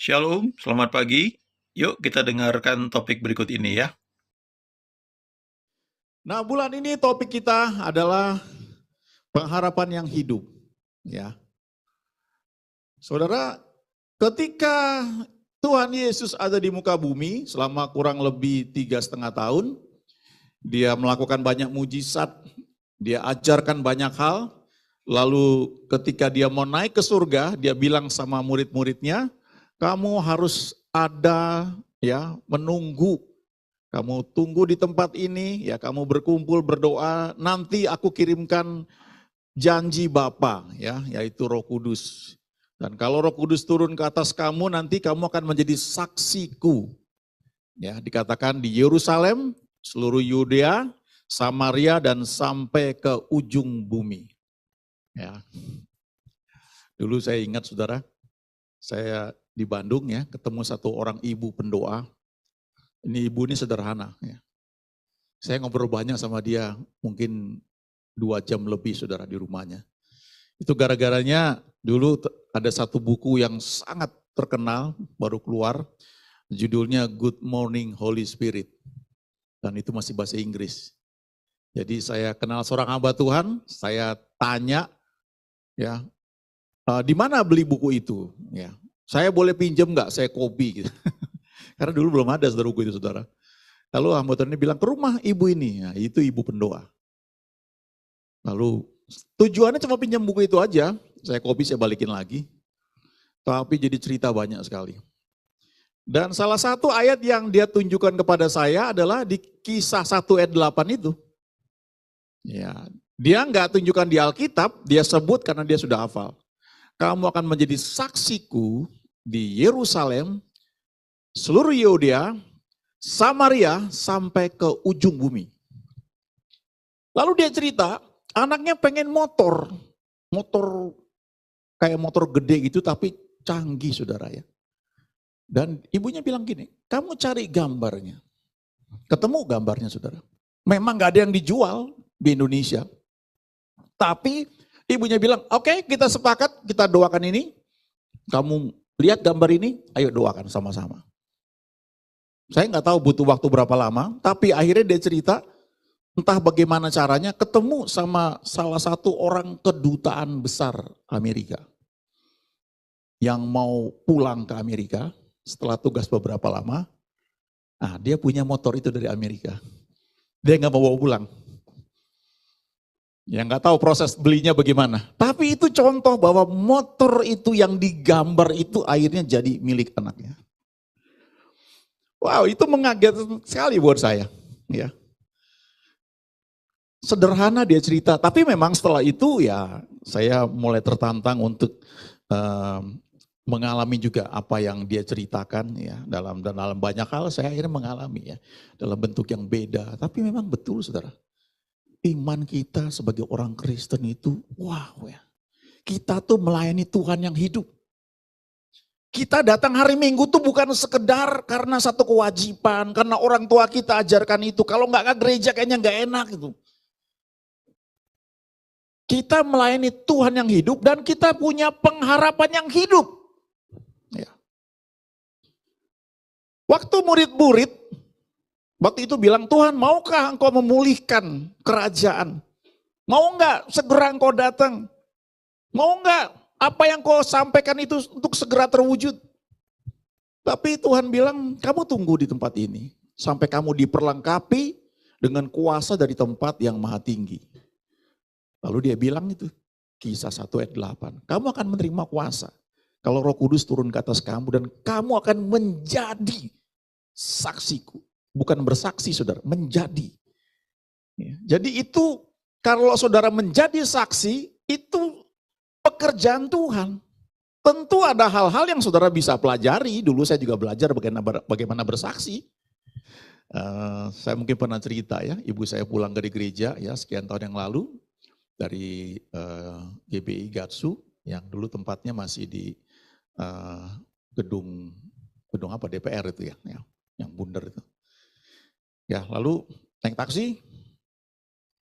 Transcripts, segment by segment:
Shalom, selamat pagi. Yuk kita dengarkan topik berikut ini ya. Nah, bulan ini topik kita adalah pengharapan yang hidup. Ya, saudara, ketika Tuhan Yesus ada di muka bumi selama kurang lebih 3,5 tahun, dia melakukan banyak mujizat, dia ajarkan banyak hal, lalu ketika dia mau naik ke surga, dia bilang sama murid-muridnya, kamu harus ada ya menunggu. Kamu tunggu di tempat ini, ya kamu berkumpul berdoa, nanti aku kirimkan janji Bapa, ya, yaitu Roh Kudus. Dan kalau Roh Kudus turun ke atas kamu, nanti kamu akan menjadi saksiku. Ya, dikatakan di Yerusalem, seluruh Yudea, Samaria dan sampai ke ujung bumi. Ya. Dulu saya ingat saudara, saya di Bandung ya, ketemu satu orang ibu pendoa. Ini ibu ini sederhana ya. Saya ngobrol banyak sama dia, mungkin 2 jam lebih saudara di rumahnya. Itu gara-garanya dulu ada satu buku yang sangat terkenal, baru keluar, judulnya Good Morning Holy Spirit. Dan itu masih bahasa Inggris. Jadi saya kenal seorang hamba Tuhan, saya tanya, ya, di mana beli buku itu? Ya, saya boleh pinjam nggak? Saya copy gitu. Karena dulu belum ada saudara buku itu saudara. Lalu hamba Tuhan ini bilang ke rumah ibu ini, ya, itu ibu pendoa. Lalu tujuannya cuma pinjam buku itu aja, saya copy, saya balikin lagi. Tapi jadi cerita banyak sekali. Dan salah satu ayat yang dia tunjukkan kepada saya adalah di Kisah 1 ayat 8 itu. Ya, dia nggak tunjukkan di Alkitab, dia sebut karena dia sudah hafal. Kamu akan menjadi saksiku di Yerusalem, seluruh Yudea, Samaria, sampai ke ujung bumi. Lalu dia cerita, anaknya pengen motor kayak motor gede gitu tapi canggih saudara ya. Dan ibunya bilang gini, kamu cari gambarnya. Ketemu gambarnya saudara. Memang gak ada yang dijual di Indonesia. Tapi ibunya bilang, oke, kita sepakat, kita doakan ini. Kamu lihat gambar ini, ayo doakan sama-sama. Saya nggak tahu butuh waktu berapa lama, tapi akhirnya dia cerita, entah bagaimana caranya ketemu sama salah satu orang kedutaan besar Amerika. Yang mau pulang ke Amerika setelah tugas beberapa lama. Nah, dia punya motor itu dari Amerika. Dia nggak mau bawa pulang. Ya nggak tahu proses belinya bagaimana. Tapi itu contoh bahwa motor itu yang digambar itu akhirnya jadi milik anaknya. Wow, itu mengagetkan sekali buat saya. Ya. Sederhana dia cerita, tapi memang setelah itu ya saya mulai tertantang untuk mengalami juga apa yang dia ceritakan ya dalam banyak hal saya akhirnya mengalami ya dalam bentuk yang beda. Tapi memang betul saudara, iman kita sebagai orang Kristen itu wow ya, kita tuh melayani Tuhan yang hidup. Kita datang hari Minggu tuh bukan sekedar karena satu kewajiban, karena orang tua kita ajarkan itu. Kalau nggak ke gereja kayaknya nggak enak gitu. Kita melayani Tuhan yang hidup dan kita punya pengharapan yang hidup. Ya. Waktu murid-murid, waktu itu bilang, Tuhan maukah engkau memulihkan kerajaan? Mau enggak segera engkau datang? Mau enggak apa yang kau sampaikan itu untuk segera terwujud? Tapi Tuhan bilang, kamu tunggu di tempat ini. Sampai kamu diperlengkapi dengan kuasa dari tempat yang maha tinggi. Lalu dia bilang itu, Kisah 1 ayat 8, kamu akan menerima kuasa. Kalau Roh Kudus turun ke atas kamu dan kamu akan menjadi saksiku. Bukan bersaksi saudara, menjadi. Jadi itu kalau saudara menjadi saksi, itu pekerjaan Tuhan. Tentu ada hal-hal yang saudara bisa pelajari. Dulu saya juga belajar bagaimana bersaksi. Saya mungkin pernah cerita ya, ibu saya pulang dari gereja ya sekian tahun yang lalu. Dari GBI Gatsu yang dulu tempatnya masih di gedung apa DPR itu ya, yang bundar itu. Ya lalu naik taksi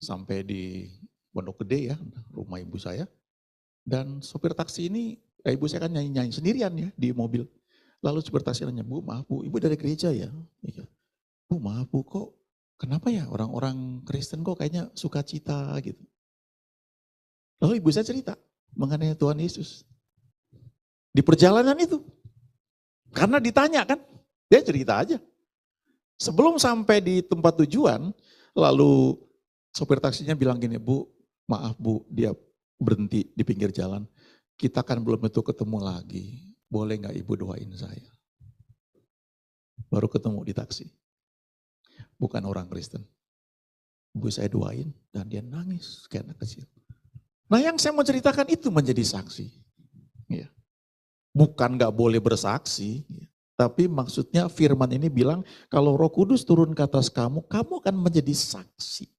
sampai di Pondok Gede ya, rumah ibu saya. Dan sopir taksi ini, ibu saya kan nyanyi-nyanyi sendirian ya di mobil. Lalu supir taksi nanya, Bu maaf Bu, Ibu dari gereja ya? Iya. Bu maaf Bu, kok kenapa ya orang-orang Kristen kok kayaknya sukacita gitu. Lalu ibu saya cerita mengenai Tuhan Yesus. Di perjalanan itu. Karena ditanya kan, dia cerita aja. Sebelum sampai di tempat tujuan, lalu sopir taksinya bilang gini, Bu, maaf Bu, dia berhenti di pinggir jalan. Kita kan belum tentu ketemu lagi. Boleh gak Ibu doain saya? Baru ketemu di taksi. Bukan orang Kristen. Ibu saya doain dan dia nangis kayak anak kecil. Nah yang saya mau ceritakan itu menjadi saksi. Ya. Bukan gak boleh bersaksi, tapi maksudnya firman ini bilang kalau Roh Kudus turun ke atas kamu, kamu akan menjadi saksi.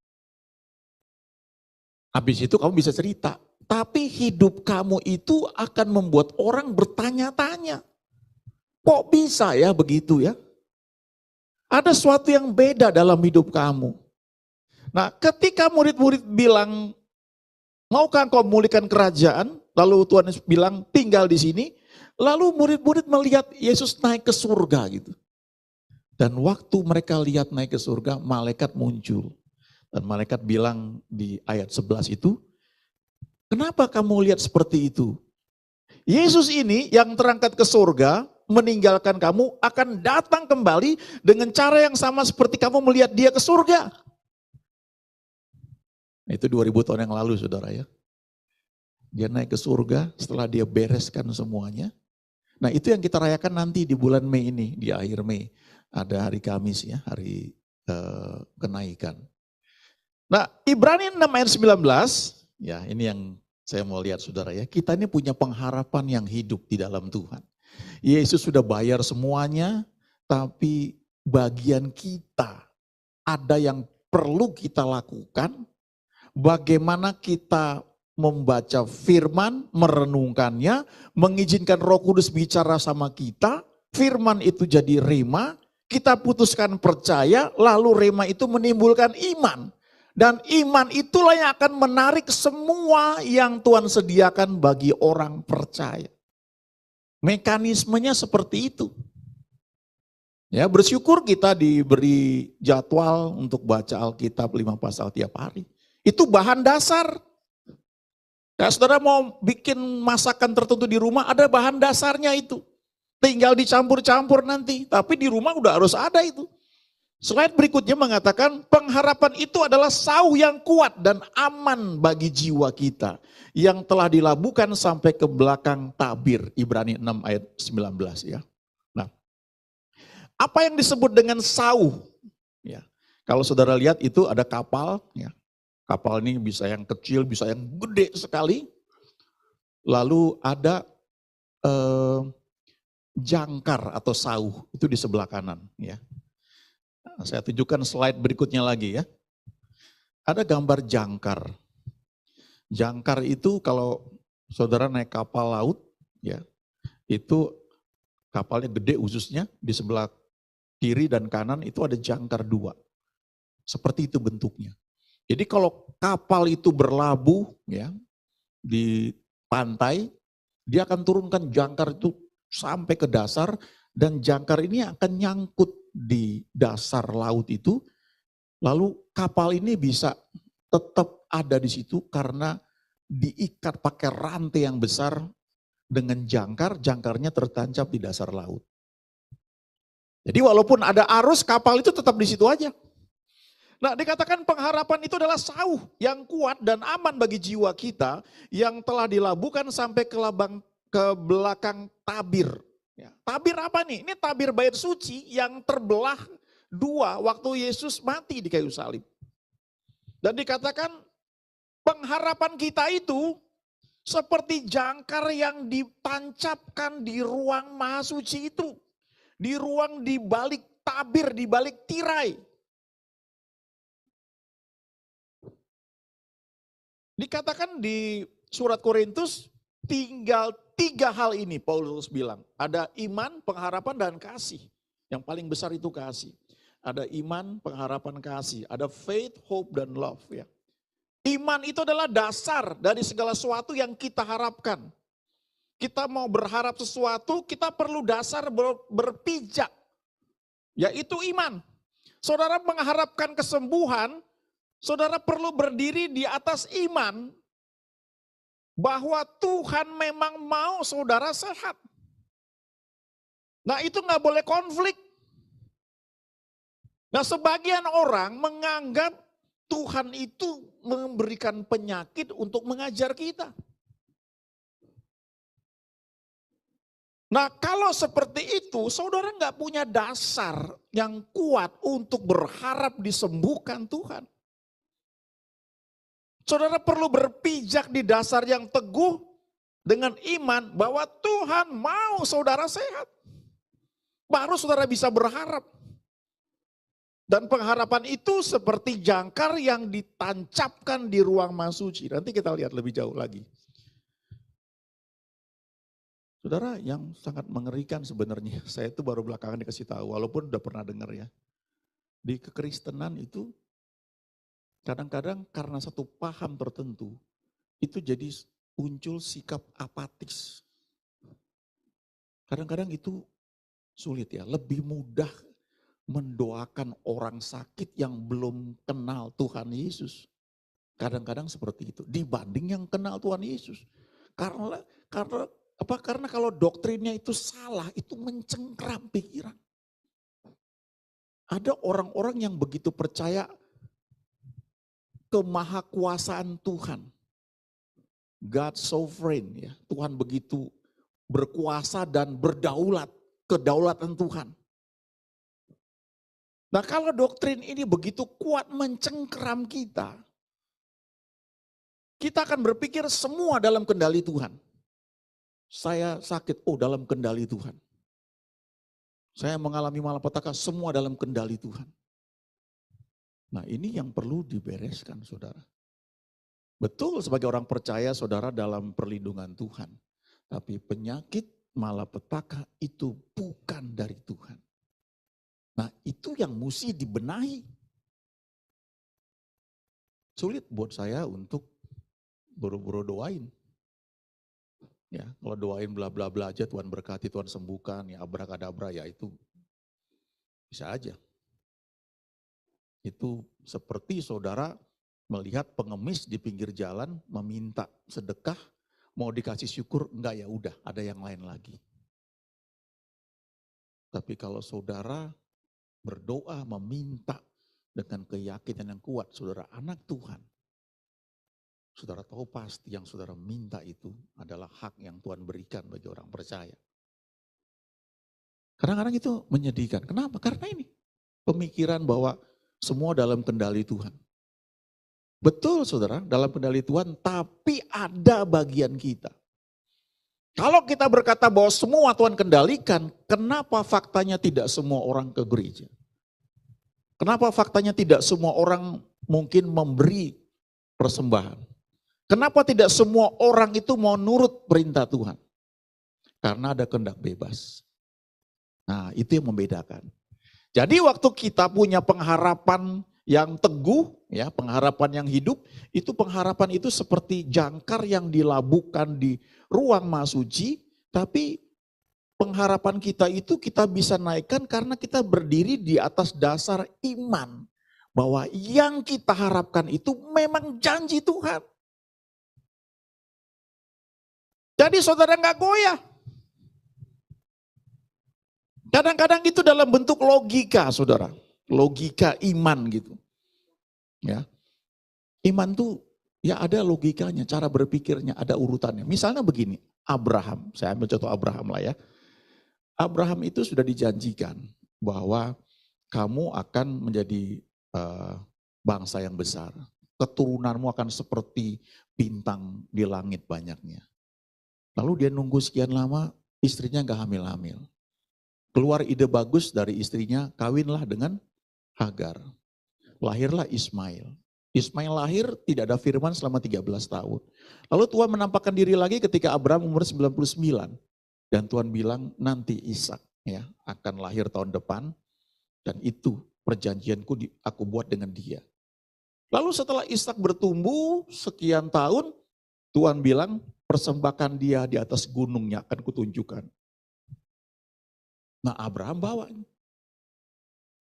Habis itu kamu bisa cerita, tapi hidup kamu itu akan membuat orang bertanya-tanya. Kok bisa ya begitu ya? Ada sesuatu yang beda dalam hidup kamu. Nah ketika murid-murid bilang, maukah engkau memulihkan kerajaan? Lalu Tuhan Yesus bilang tinggal di sini. Lalu murid-murid melihat Yesus naik ke surga gitu. Dan waktu mereka lihat naik ke surga, malaikat muncul. Dan malaikat bilang di ayat 11 itu, kenapa kamu lihat seperti itu? Yesus ini yang terangkat ke surga, meninggalkan kamu, akan datang kembali dengan cara yang sama seperti kamu melihat dia ke surga. Itu 2000 tahun yang lalu saudara ya. Dia naik ke surga setelah dia bereskan semuanya. Nah itu yang kita rayakan nanti di bulan Mei ini, di akhir Mei. Ada hari Kamis ya, hari kenaikan. Nah Ibrani 6 ayat 19, ya ini yang saya mau lihat saudara ya. Kita ini punya pengharapan yang hidup di dalam Tuhan. Yesus sudah bayar semuanya, tapi bagian kita ada yang perlu kita lakukan. Bagaimana kita membaca firman, merenungkannya, mengizinkan Roh Kudus bicara sama kita, firman itu jadi rema, kita putuskan percaya, lalu rema itu menimbulkan iman. Dan iman itulah yang akan menarik semua yang Tuhan sediakan bagi orang percaya. Mekanismenya seperti itu. Ya, bersyukur kita diberi jadwal untuk baca Alkitab 5 pasal tiap hari. Itu bahan dasar. Ya, saudara mau bikin masakan tertentu di rumah, ada bahan dasarnya itu. Tinggal dicampur-campur nanti, tapi di rumah udah harus ada itu. Slide berikutnya mengatakan pengharapan itu adalah sauh yang kuat dan aman bagi jiwa kita. Yang telah dilabuhkan sampai ke belakang tabir, Ibrani 6 ayat 19 ya. Nah, apa yang disebut dengan sauh? Ya, kalau saudara lihat itu ada kapal ya. Kapal ini bisa yang kecil, bisa yang gede sekali. Lalu ada jangkar atau sauh, itu di sebelah kanan. Ya. Nah, saya tunjukkan slide berikutnya lagi ya. Ada gambar jangkar. Jangkar itu kalau saudara naik kapal laut, ya itu kapalnya gede khususnya, di sebelah kiri dan kanan itu ada jangkar 2. Seperti itu bentuknya. Jadi kalau kapal itu berlabuh ya di pantai, dia akan turunkan jangkar itu sampai ke dasar dan jangkar ini akan nyangkut di dasar laut itu. Lalu kapal ini bisa tetap ada di situ karena diikat pakai rantai yang besar dengan jangkar, jangkarnya tertancap di dasar laut. Jadi walaupun ada arus, kapal itu tetap di situ aja. Nah dikatakan pengharapan itu adalah sauh yang kuat dan aman bagi jiwa kita yang telah dilabuhkan sampai ke belakang tabir. Ya, tabir apa nih? Ini tabir bait suci yang terbelah 2 waktu Yesus mati di kayu salib. Dan dikatakan pengharapan kita itu seperti jangkar yang ditancapkan di ruang maha suci itu. Di ruang di balik tabir, di balik tirai. Dikatakan di surat Korintus tinggal 3 hal ini Paulus bilang. Ada iman, pengharapan, dan kasih. Yang paling besar itu kasih. Ada iman, pengharapan, kasih. Ada faith, hope, dan love. Ya. Iman itu adalah dasar dari segala sesuatu yang kita harapkan. kita mau berharap sesuatu, kita perlu dasar berpijak, yaitu iman. Saudara mengharapkan kesembuhan, saudara perlu berdiri di atas iman bahwa Tuhan memang mau saudara sehat. Nah itu nggak boleh konflik. Nah sebagian orang menganggap Tuhan itu memberikan penyakit untuk mengajar kita. Nah kalau seperti itu, saudara nggak punya dasar yang kuat untuk berharap disembuhkan Tuhan. Saudara perlu berpijak di dasar yang teguh dengan iman bahwa Tuhan mau saudara sehat. Baru saudara bisa berharap. Dan pengharapan itu seperti jangkar yang ditancapkan di ruang masuci. Nanti kita lihat lebih jauh lagi. Saudara, yang sangat mengerikan sebenarnya, saya itu baru belakangan dikasih tahu, walaupun udah pernah dengar ya. Di kekristenan itu kadang-kadang karena satu paham tertentu, itu jadi muncul sikap apatis. Kadang-kadang itu sulit ya, lebih mudah mendoakan orang sakit yang belum kenal Tuhan Yesus. Kadang-kadang seperti itu, dibanding yang kenal Tuhan Yesus. Karena kalau doktrinnya itu salah, itu mencengkram pikiran. Ada orang-orang yang begitu percaya kemahakuasaan Tuhan. God sovereign ya. Tuhan begitu berkuasa dan berdaulat, kedaulatan Tuhan. Nah kalau doktrin ini begitu kuat mencengkeram kita akan berpikir semua dalam kendali Tuhan. Saya sakit, oh dalam kendali Tuhan. Saya mengalami malapetaka, semua dalam kendali Tuhan. Nah ini yang perlu dibereskan saudara. Betul sebagai orang percaya saudara dalam perlindungan Tuhan. Tapi penyakit malapetaka itu bukan dari Tuhan. Nah itu yang mesti dibenahi. Sulit buat saya untuk buru-buru doain. Ya, kalau doain bla bla bla aja Tuhan berkati, Tuhan sembuhkan, ya abrakadabra ya itu bisa aja. Itu seperti saudara melihat pengemis di pinggir jalan meminta sedekah, mau dikasih syukur, enggak ya udah ada yang lain lagi. Tapi kalau saudara berdoa meminta dengan keyakinan yang kuat, saudara anak Tuhan, saudara tahu pasti yang saudara minta itu adalah hak yang Tuhan berikan bagi orang percaya. Kadang-kadang itu menyedihkan. Kenapa? Karena ini pemikiran bahwa semua dalam kendali Tuhan. Betul saudara, dalam kendali Tuhan, tapi ada bagian kita. Kalau kita berkata bahwa semua Tuhan kendalikan, kenapa faktanya tidak semua orang ke gereja? Kenapa faktanya tidak semua orang mungkin memberi persembahan? Kenapa tidak semua orang itu mau nurut perintah Tuhan? Karena ada kehendak bebas. Nah itu yang membedakan. Jadi waktu kita punya pengharapan yang teguh, ya pengharapan yang hidup, itu pengharapan itu seperti jangkar yang dilabuhkan di ruang masuci, tapi pengharapan kita itu kita bisa naikkan karena kita berdiri di atas dasar iman. Bahwa yang kita harapkan itu memang janji Tuhan. Jadi saudara nggak goyah. Kadang-kadang itu dalam bentuk logika saudara. Logika iman gitu. Ya. Iman tuh ya ada logikanya, cara berpikirnya, ada urutannya. Misalnya begini, Abraham, saya ambil contoh Abraham lah ya. Abraham itu sudah dijanjikan bahwa kamu akan menjadi bangsa yang besar. Keturunanmu akan seperti bintang di langit banyaknya. Lalu dia nunggu sekian lama, istrinya gak hamil-hamil. Keluar ide bagus dari istrinya, kawinlah dengan Hagar. Lahirlah Ismail. Ismail lahir tidak ada firman selama 13 tahun. Lalu Tuhan menampakkan diri lagi ketika Abraham umur 99. Dan Tuhan bilang nanti Ishak ya akan lahir tahun depan. Dan itu perjanjianku aku buat dengan dia. Lalu setelah Ishak bertumbuh sekian tahun, Tuhan bilang persembahkan dia di atas gunungnya akan kutunjukkan. Nah Abraham bawa.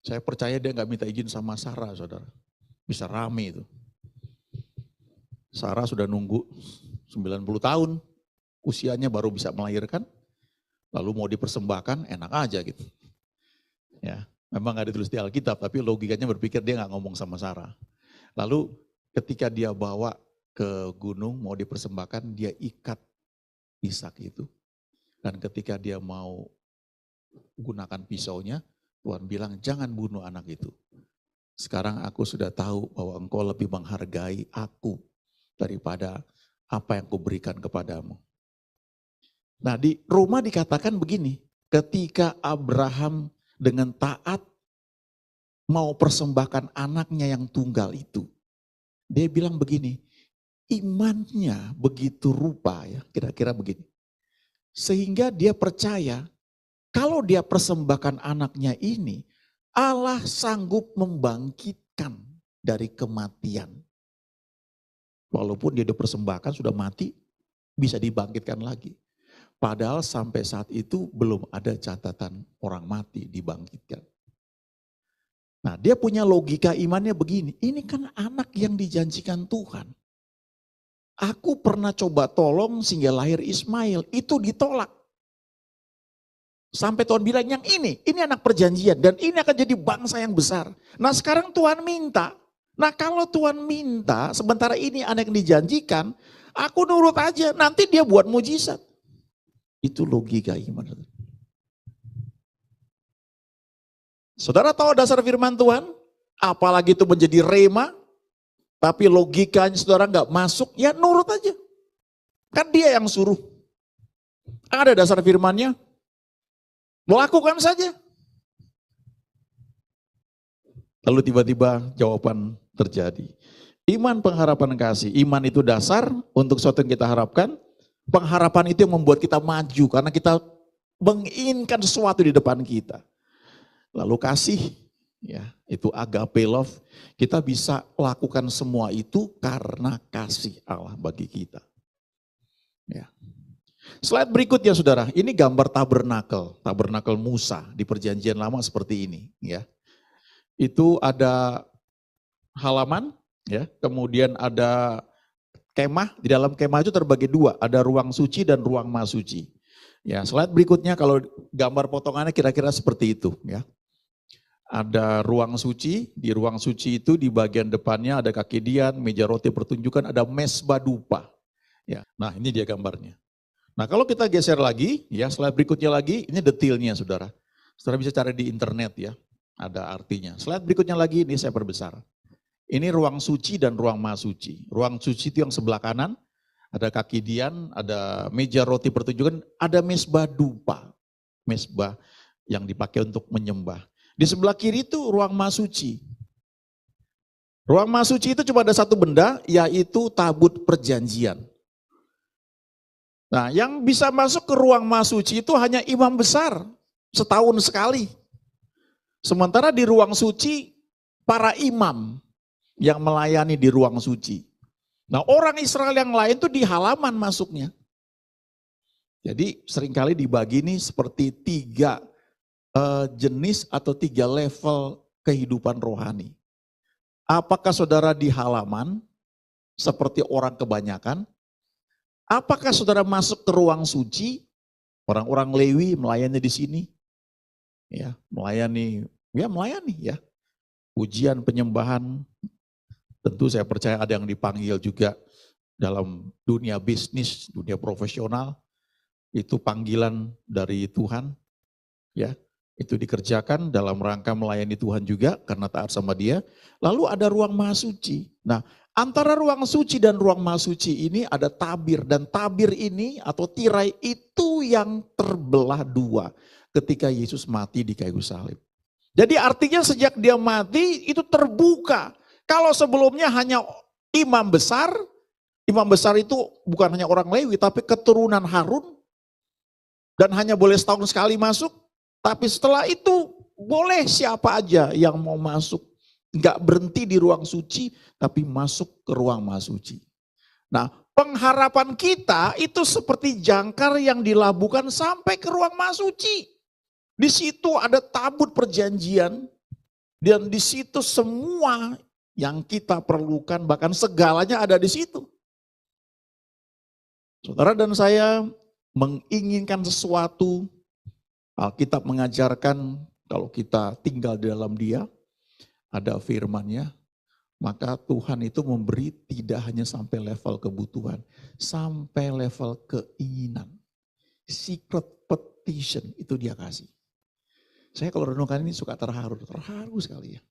Saya percaya dia nggak minta izin sama Sarah, saudara. Bisa rame itu. Sarah sudah nunggu 90 tahun, usianya baru bisa melahirkan, lalu mau dipersembahkan, enak aja gitu. Ya, memang nggak ditulis di Alkitab, tapi logikanya berpikir dia nggak ngomong sama Sarah. Lalu ketika dia bawa ke gunung mau dipersembahkan, dia ikat Ishak itu. Dan ketika dia mau gunakan pisaunya, Tuhan bilang jangan bunuh anak itu. Sekarang aku sudah tahu bahwa engkau lebih menghargai aku daripada apa yang kuberikan kepadamu. Nah di Roma dikatakan begini, ketika Abraham dengan taat mau persembahkan anaknya yang tunggal itu, dia bilang begini, imannya begitu rupa ya, kira-kira begini. Sehingga dia percaya kalau dia persembahkan anaknya ini, Allah sanggup membangkitkan dari kematian. Walaupun dia dipersembahkan sudah mati, bisa dibangkitkan lagi. Padahal sampai saat itu belum ada catatan orang mati dibangkitkan. Nah dia punya logika imannya begini, ini kan anak yang dijanjikan Tuhan. Aku pernah coba tolong sehingga lahir Ismail, itu ditolak. Sampai Tuhan bilang yang ini anak perjanjian dan ini akan jadi bangsa yang besar. Nah sekarang Tuhan minta, nah kalau Tuhan minta sementara ini anak yang dijanjikan, aku nurut aja, nanti dia buat mujizat. Itu logika iman. Saudara tahu dasar firman Tuhan? Apalagi itu menjadi rema, tapi logikanya saudara nggak masuk, ya nurut aja. Kan dia yang suruh. Ada dasar firmannya, melakukan saja. Lalu tiba-tiba jawaban terjadi. Iman, pengharapan, kasih. Iman itu dasar untuk sesuatu yang kita harapkan. Pengharapan itu yang membuat kita maju karena kita menginginkan sesuatu di depan kita. Lalu kasih, ya itu agape love. Kita bisa lakukan semua itu karena kasih Allah bagi kita. Ya. Slide berikutnya saudara, ini gambar tabernakel Musa di perjanjian lama seperti ini. Ya, itu ada halaman, ya, kemudian ada kemah, di dalam kemah itu terbagi dua, ada ruang suci dan ruang maha suci. Ya, slide berikutnya kalau gambar potongannya kira-kira seperti itu. Ya, ada ruang suci, di ruang suci itu di bagian depannya ada kaki dian, meja roti pertunjukan, ada mesbah dupa. Ya, nah ini dia gambarnya. Nah kalau kita geser lagi, ya slide berikutnya lagi, ini detailnya saudara. Saudara bisa cari di internet ya, ada artinya. Slide berikutnya lagi, ini saya perbesar. Ini ruang suci dan ruang maha suci. Ruang suci itu yang sebelah kanan, ada kaki dian, ada meja roti pertunjukan, ada mesbah dupa. Mesbah yang dipakai untuk menyembah. Di sebelah kiri itu ruang maha suci. Ruang maha suci itu cuma ada satu benda, yaitu tabut perjanjian. Nah, yang bisa masuk ke ruang maha suci itu hanya imam besar, setahun sekali. Sementara di ruang suci, para imam yang melayani di ruang suci. Nah, orang Israel yang lain itu di halaman masuknya. Jadi seringkali dibagi ini seperti tiga jenis atau tiga level kehidupan rohani. Apakah saudara di halaman seperti orang kebanyakan? Apakah saudara masuk ke ruang suci? Orang-orang Lewi melayani di sini. Ya, melayani ya. Pujian, penyembahan. Tentu saya percaya ada yang dipanggil juga dalam dunia bisnis, dunia profesional. Itu panggilan dari Tuhan. Ya, itu dikerjakan dalam rangka melayani Tuhan juga karena taat sama Dia. Lalu ada ruang maha suci. Nah, antara ruang suci dan ruang maha suci ini ada tabir, dan tabir ini atau tirai itu yang terbelah dua ketika Yesus mati di kayu salib. Jadi artinya sejak Dia mati itu terbuka. Kalau sebelumnya hanya imam besar itu bukan hanya orang Lewi tapi keturunan Harun dan hanya boleh setahun sekali masuk. Tapi setelah itu boleh siapa aja yang mau masuk. Enggak berhenti di ruang suci, tapi masuk ke ruang maha suci. Nah, Pengharapan kita itu seperti jangkar yang dilabuhkan sampai ke ruang maha suci. Di situ ada tabut perjanjian dan di situ semua yang kita perlukan, bahkan segalanya ada di situ. Saudara dan saya menginginkan sesuatu, Alkitab mengajarkan kalau kita tinggal di dalam Dia, ada firman-Nya, maka Tuhan itu memberi tidak hanya sampai level kebutuhan, sampai level keinginan. Secret petition itu Dia kasih. Saya kalau renungkan ini suka terharu sekali ya.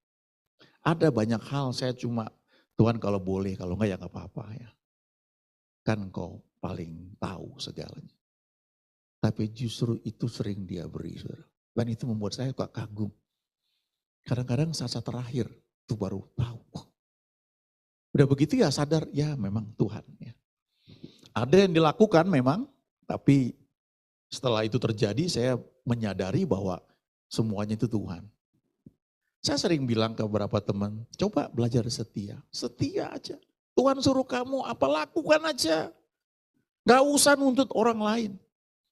Ada banyak hal saya cuma, Tuhan kalau boleh, kalau enggak ya enggak apa-apa ya. Kan Engkau paling tahu segalanya. Tapi justru itu sering Dia beri, saudara. Dan itu membuat saya kok kagum. Kadang-kadang saat-saat terakhir itu baru tahu. Udah begitu ya sadar, ya memang Tuhan. Ya. Ada yang dilakukan memang, tapi setelah itu terjadi saya menyadari bahwa semuanya itu Tuhan. Saya sering bilang ke beberapa teman, coba belajar setia. Setia aja. Tuhan suruh kamu apa lakukan aja. Gak usah nuntut orang lain.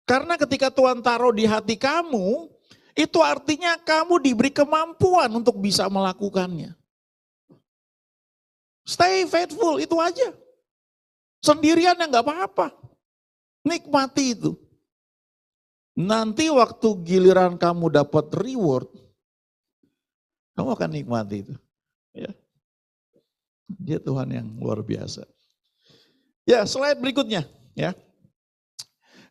Karena ketika Tuhan taruh di hati kamu, itu artinya kamu diberi kemampuan untuk bisa melakukannya. Stay faithful, itu aja. Sendirian ya gak apa-apa. Nikmati itu. Nanti waktu giliran kamu dapat reward, kamu akan nikmati itu. Ya. Dia Tuhan yang luar biasa. Ya, slide berikutnya. Ya.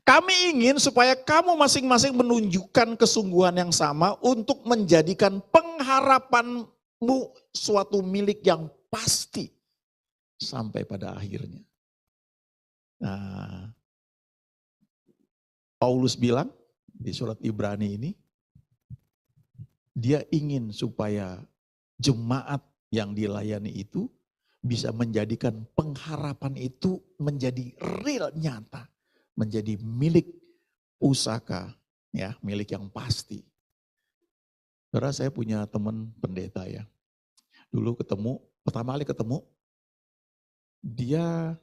Kami ingin supaya kamu masing-masing menunjukkan kesungguhan yang sama untuk menjadikan pengharapanmu suatu milik yang pasti sampai pada akhirnya. Nah, Paulus bilang di surat Ibrani ini, dia ingin supaya jemaat yang dilayani itu bisa menjadikan pengharapan itu menjadi real nyata, menjadi milik pusaka, ya, milik yang pasti. Karena saya punya teman pendeta ya, dulu pertama kali ketemu, dia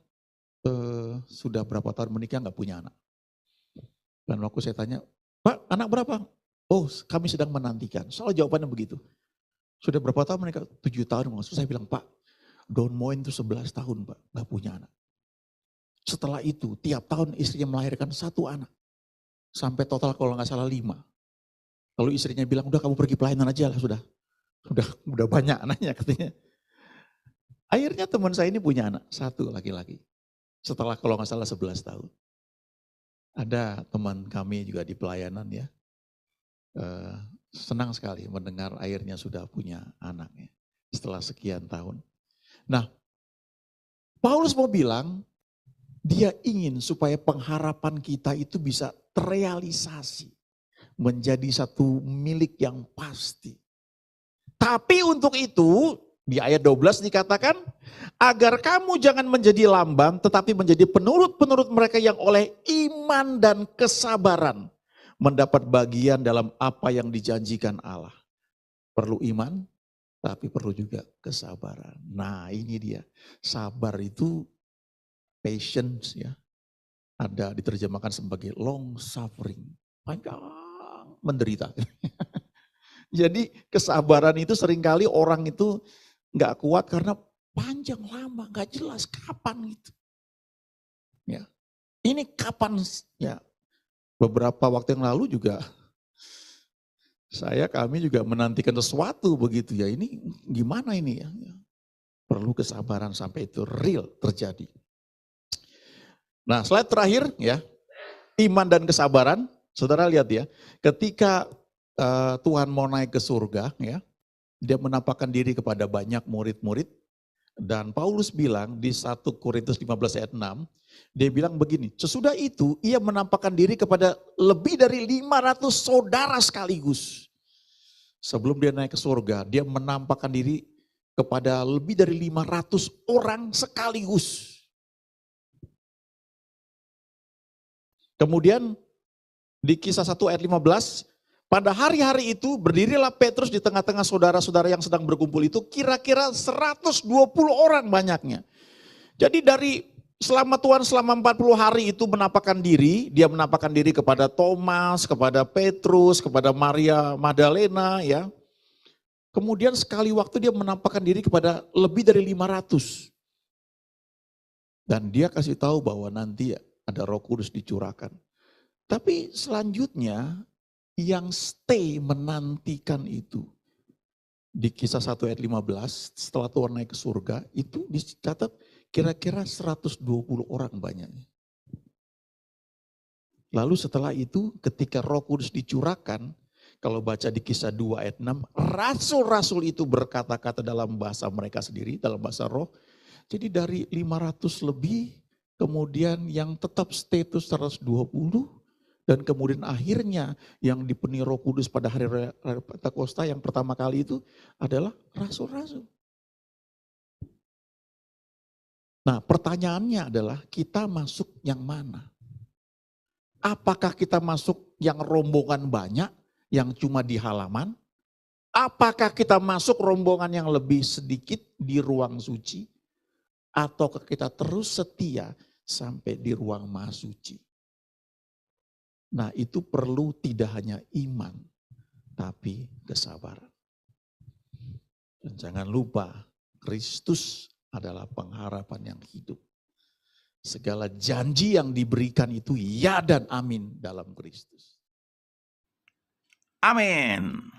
sudah berapa tahun menikah nggak punya anak. Dan waktu saya tanya, Pak anak berapa? Oh kami sedang menantikan. Soal jawabannya begitu. Sudah berapa tahun menikah? 7 tahun. Maksud saya bilang, Pak Don Moen itu 11 tahun Pak, gak punya anak. Setelah itu tiap tahun istrinya melahirkan 1 anak. Sampai total kalau gak salah 5. Lalu istrinya bilang, udah kamu pergi pelayanan aja lah sudah. Udah banyak anaknya katanya. Akhirnya teman saya ini punya anak, 1 laki-laki. Setelah kalau gak salah 11 tahun. Ada teman kami juga di pelayanan ya, senang sekali mendengar akhirnya sudah punya anaknya setelah sekian tahun. Nah, Paulus mau bilang, dia ingin supaya pengharapan kita itu bisa terrealisasi, menjadi satu milik yang pasti. Tapi untuk itu, di ayat 12 dikatakan, agar kamu jangan menjadi lamban, tetapi menjadi penurut-penurut mereka yang oleh iman dan kesabaran mendapat bagian dalam apa yang dijanjikan Allah. Perlu iman, tapi perlu juga kesabaran. Nah ini dia, sabar itu patience ya. Ada diterjemahkan sebagai long suffering, panjang menderita. Jadi kesabaran itu seringkali orang itu gak kuat karena panjang lama, gak jelas kapan gitu. Ya, ini kapan ya? Beberapa waktu yang lalu juga kami juga menantikan sesuatu begitu ya. Ini gimana ini ya? Perlu kesabaran sampai itu real terjadi. Nah, slide terakhir ya. Iman dan kesabaran. Saudara lihat ya, ketika Tuhan mau naik ke surga ya, dia menampakkan diri kepada banyak murid-murid. Dan Paulus bilang di 1 Korintus 15 ayat 6, dia bilang begini, sesudah itu ia menampakkan diri kepada lebih dari 500 saudara sekaligus. Sebelum dia naik ke surga, dia menampakkan diri kepada lebih dari 500 orang sekaligus. Kemudian di kisah 1 ayat 15, pada hari-hari itu berdirilah Petrus di tengah-tengah saudara-saudara yang sedang berkumpul itu, kira-kira 120 orang banyaknya. Jadi dari Tuhan selama 40 hari itu menampakkan diri, dia menampakkan diri kepada Thomas, kepada Petrus, kepada Maria Magdalena ya. Kemudian sekali waktu dia menampakkan diri kepada lebih dari 500. Dan dia kasih tahu bahwa nanti ada Roh Kudus dicurahkan. Tapi selanjutnya yang stay menantikan itu. Di Kisah 1 ayat 15, setelah Tuhan naik ke surga, itu dicatat kira-kira 120 orang banyaknya. Lalu setelah itu ketika Roh Kudus dicurahkan, kalau baca di Kisah 2 ayat 6, rasul-rasul itu berkata-kata dalam bahasa mereka sendiri, dalam bahasa roh. Jadi dari 500 lebih, kemudian yang tetap status 120, dan kemudian akhirnya yang dipenuhi Roh Kudus pada hari Pentakosta yang pertama kali itu adalah rasul-rasul. Nah pertanyaannya adalah kita masuk yang mana? Apakah kita masuk yang rombongan banyak, yang cuma di halaman? Apakah kita masuk rombongan yang lebih sedikit di ruang suci? Ataukah kita terus setia sampai di ruang maha suci? Nah itu perlu tidak hanya iman, tapi kesabaran. Dan jangan lupa, Kristus adalah pengharapan yang hidup. Segala janji yang diberikan itu ya dan amin dalam Kristus. Amin.